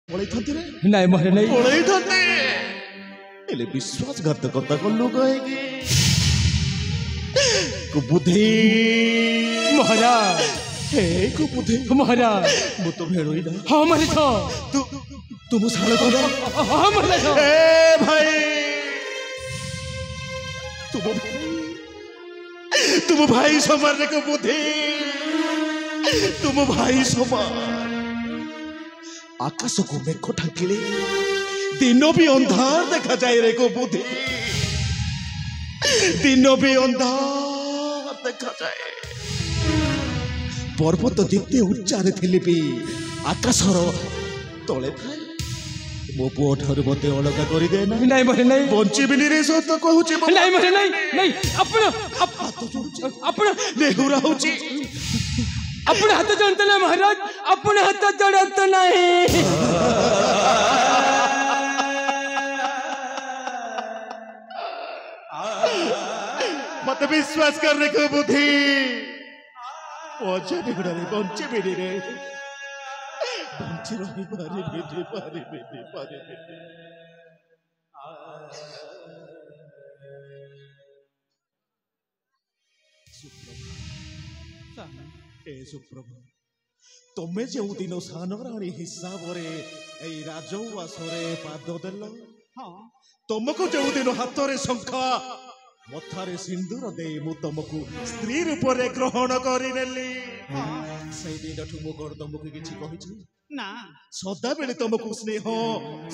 ପଳେଇଥାନ୍ତି ରେ ନାଇଁ ମରେ ନାଇଁ ପଳେଇଥାନ୍ତି ହେଲେ ବିଶ୍ୱାସଘାତକତା କଲୁ କାହିଁକି କୁବୁଧି महाराज हे कुबुधि महाराज ମୁଁ ତ ଭେଳୁଇ ନା हाँ मरे था ତୁ ତୁ ମୋ ଶାଳ କର हाँ मरे था ଏ ଭାଇ तुम भाई समान को बुद्धि तुम भाई समान आकाश को मेघ ढाकिले दिन भी अंधार देखा जाए रे को बुद्धि दिन भी अंधार देखा जाए पर्वत जिते उच्चारे थिले भी आकाशर तले थाए मो पुओ ठारू मते अलगा करी दे ना नहीं मरे नहीं बंचिबिनी रे सत कहूची नहीं मरे नहीं नहीं अपना अपना नेहुरा होची अपने हाथ जोड़ते ना महाराज अपने हाथ जोड़ते नहीं मत विश्वास करने को बुद्धि बंचे बिगड़े रे बंचे रही पारे बेटे ए सुप्रभु तमे जो दिन सानराणी हिसाब रे ए राजउवासरे पाद देल तुमको जो दिन हाथ रे शंखा मथारे सिंदूर दे मु तुमको स्त्री रूप रे ग्रहण करी नेली से दिन ठु मो कर तुमको किछि कहिछि ना सदा बेले तुमको स्नेह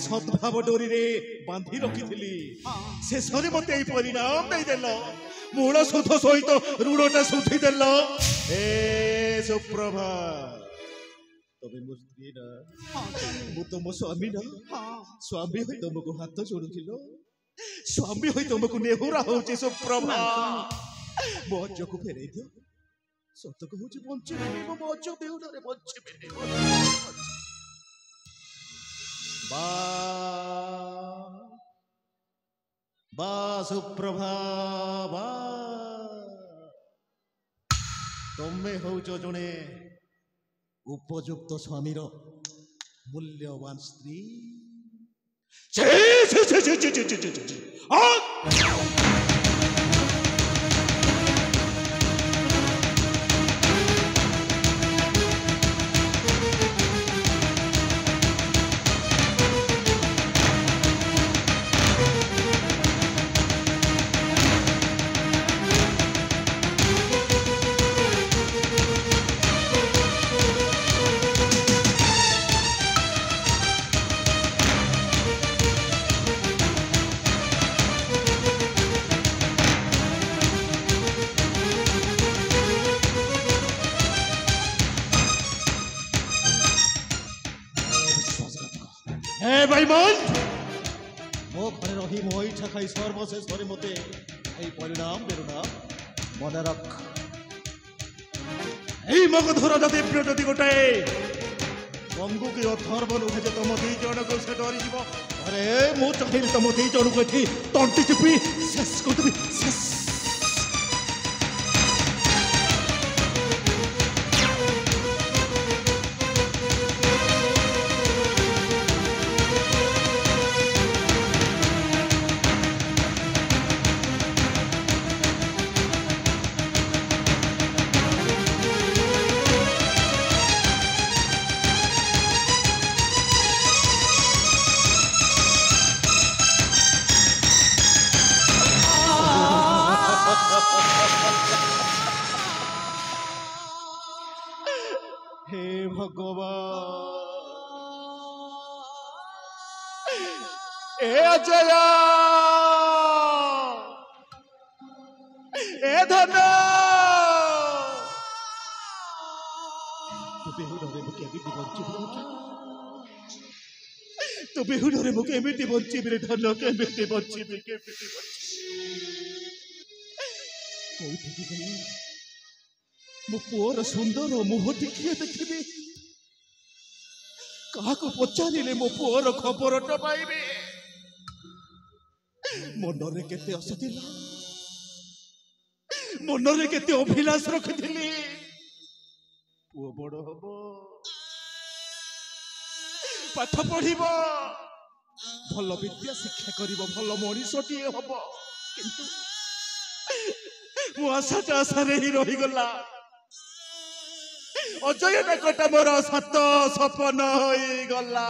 सद्भाव डोरी रे बांधी रखिथिली शेषरे मते ए परिणाम दे देल मूल सुध सहित ऋणटा सुधि देल ए सुप्रभा तबे मो स्त्री ना मु तुम स्वामी ना स्वामी होई तुमको हाथ जोड़ुथिलो स्वामी होई तुमको नेहुरा होची सुप्रभा मो अज्जको फेरै दियो सत कहूची बंचे मो अज्ज बेहुडरे बंचे बा बा सुप्रभा बा तमे होच जने उपयुक्त स्वामीर मूल्यवान स्त्री भाई मन मो घरे रही मो इच्छा खाई सर्वशेष मते परिणाम देना मन रख मगधर दिव्य जदि गोटे गंगू की अथर्व नुहे तुम दी जन को से डरी अरे मु चाहिए तुम दी जन को तंटी चिपी शेष करदेवी शेष हे भगवान ए अजय ए धन तो बेहुडरे मुके एमिति बंचिबि रे धन केमिति बंचिबि कोठी गली मो पुअर सुंदर मुह टिकिए देखिबि काहाको पचारिले मो पुअर खबरटा पाइबे मनरे केते आशा थिला मनरे केते अभिलाष रखिथिली पुओ बड़ हबो ପାଠ ପଢିବ ଭଲ ବିଦ୍ୟା ଶିକ୍ଷା କରିବ ଭଲ ମଣିଷଟିଏ ହବ କିନ୍ତୁ ମୋ ଆଶାଟା ଆଶାରେ ହିଁ ରହିଗଲା ଅଜୟ ଡାକଟା ମୋର ସତ ସପନ ହୋଇଗଲା